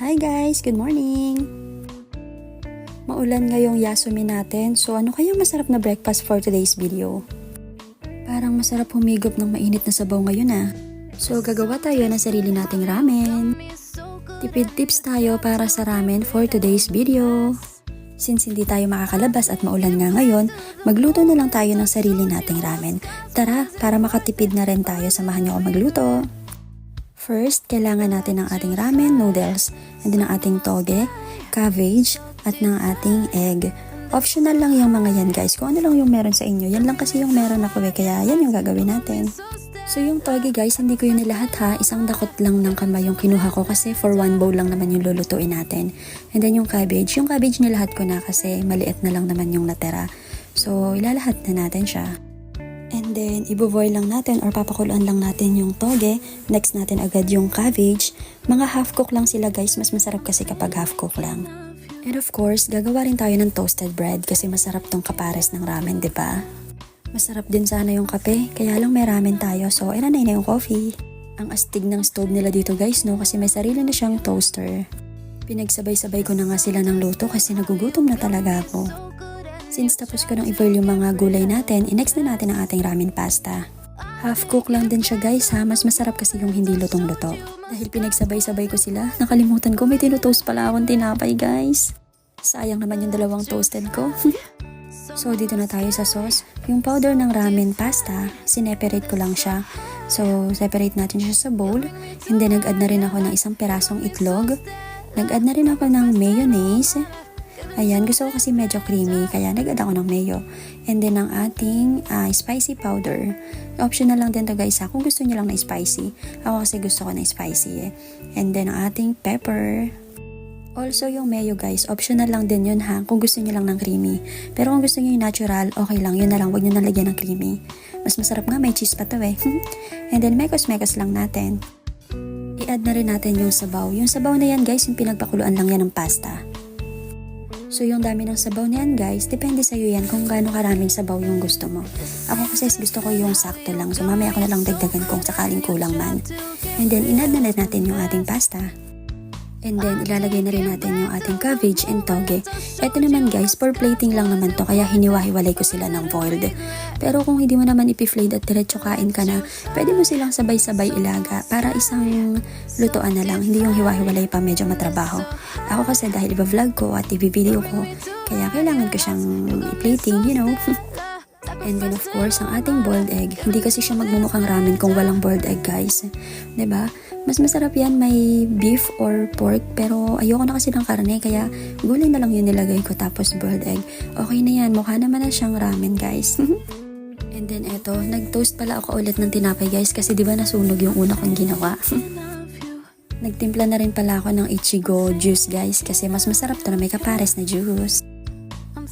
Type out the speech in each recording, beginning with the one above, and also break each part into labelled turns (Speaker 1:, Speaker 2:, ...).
Speaker 1: Hi guys! Good morning! Maulan ngayong Yasumi natin, so ano kayang masarap na breakfast for today's video? Parang masarap humigop ng mainit na sabaw ngayon So gagawa tayo ng sarili nating ramen. Tipid tips tayo para sa ramen for today's video. Since hindi tayo makakalabas at maulan nga ngayon, magluto na lang tayo ng sarili nating ramen. Tara, para makatipid na rin tayo, samahan niyo ako magluto. First, kailangan natin ng ating ramen noodles, and then ng ating toge, cabbage, at ng ating egg. Optional lang yung mga yan guys, kung ano lang yung meron sa inyo. Yan lang kasi yung meron ako kaya yan yung gagawin natin. So yung toge guys, hindi ko yun nilahat isang dakot lang ng kamay yung kinuha ko kasi for one bowl lang naman yung lulutuin natin. And then yung cabbage nilahat ko na kasi maliit na lang naman yung natira. So ilalahat na natin siya. And then, ibo-boil lang natin or papakuluan lang natin yung toge. Next natin agad yung cabbage. Mga half cook lang sila guys. Mas masarap kasi kapag half cook lang. And of course, gagawa rin tayo ng toasted bread kasi masarap tong kapares ng ramen, diba? Masarap din sana yung kape, kaya lang may ramen tayo. So, inanay na yung coffee. Ang astig ng stove nila dito guys, no? Kasi may sarili na siyang toaster. Pinagsabay-sabay ko na nga sila ng luto kasi nagugutom na talaga ako. Since tapos ko nang i-boil yung mga gulay natin, i-next na natin ang ating ramen pasta. Half cook lang din siya guys mas masarap kasi yung hindi lutong-luto. Dahil pinagsabay-sabay ko sila, nakalimutan ko may tinutoast pala akong tinapay guys. Sayang naman yung dalawang toasted ko. So dito na tayo sa sauce. Yung powder ng ramen pasta, sineperate ko lang siya. So separate natin siya sa bowl. And then nag-add na rin ako ng isang perasong itlog. Nag-add na rin ako ng mayonnaise. Ayan, gusto ko kasi medyo creamy, kaya nag-add ako ng mayo. And then ang ating spicy powder. Optional lang din to guys kung gusto niyo lang na spicy. Ako kasi gusto ko na spicy And then ang ating pepper. Also yung mayo guys, optional lang din yun kung gusto niyo lang ng creamy. Pero kung gusto niyo yung natural, okay lang, yun na lang, wag niyo nalagyan ng creamy. Mas masarap nga, may cheese pa to And then mekos-mekos lang natin. I-add na rin natin yung sabaw. Yung sabaw na yan guys, yung pinagpakuluan lang yan ng pasta. So yung dami ng sabaw niyan guys, depende sa iyo yan kung gaano karaming sabaw yung gusto mo. Ako kasi gusto ko yung sakto lang, so mamaya ko na lang dagdagan kung sakaling kulang man. And then inad na natin yung ating pasta. And then ilalagay na rin natin yung ating cabbage and toge. Ito naman guys, for plating lang naman to, kaya hiniwa-hiwalay ko sila ng boiled. Pero kung hindi mo naman ipiflade at diretso kain ka na, pwede mo silang sabay-sabay ilaga para isang lutuan na lang, hindi yung hiwa-hiwalay pa, medyo matrabaho. Ako kasi dahil iba-vlog ko at i-video ko, kaya kailangan ko siyang i-plating, And then of course, ang ating boiled egg. Hindi kasi siya magmumukhang ramen kung walang boiled egg guys. 'Di ba? Mas masarap yan may beef or pork, pero ayoko na kasi ng karne, kaya gulay na lang yun nilagay ko tapos boiled egg. Okay na yan, mukha naman na siyang ramen guys. And then eto, nag-toast pala ako ulit ng tinapay guys kasi di ba nasunog yung una kong ginawa. Nagtimpla na rin pala ako ng Ichigo juice guys kasi mas masarap to na may kapares na juice.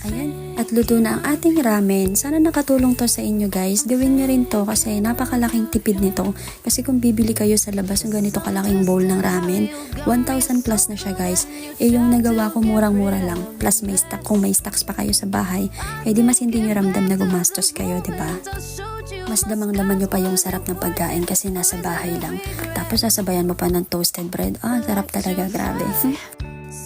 Speaker 1: Ayan, at luto na ang ating ramen. Sana nakatulong to sa inyo guys. Gawin nyo rin to kasi napakalaking tipid nito. Kasi kung bibili kayo sa labas ng ganito kalaking bowl ng ramen, 1,000 plus na siya guys. Yung nagawa ko murang-mura lang. Plus may stock, kung may stocks pa kayo sa bahay, di mas hindi nyo ramdam na gumastos kayo, diba? Mas damang-daman nyo pa yung sarap ng pagkain kasi nasa bahay lang. Tapos sasabayan mo pa ng toasted bread. Sarap talaga, grabe.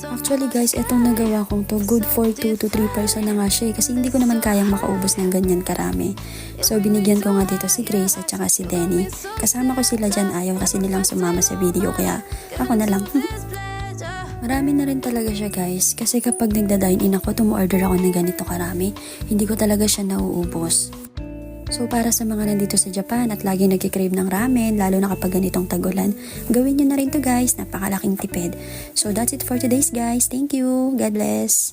Speaker 1: Actually guys, itong nagawa kong to, good for 2 to 3 person na nga siya kasi hindi ko naman kayang makaubos ng ganyan karami. So binigyan ko nga dito si Grace at saka si Denny. Kasama ko sila dyan, ayaw kasi nilang sumama sa video kaya ako na lang. Marami na rin talaga siya guys kasi kapag nagda-dine in ako, tumu-order ako ng ganito karami, hindi ko talaga siya nauubos. So para sa mga nandito sa Japan at lagi nagkikrave ng ramen, lalo na kapag ganitong tagulan, gawin nyo na rin to guys, napakalaking tipid. So that's it for today's guys. Thank you. God bless.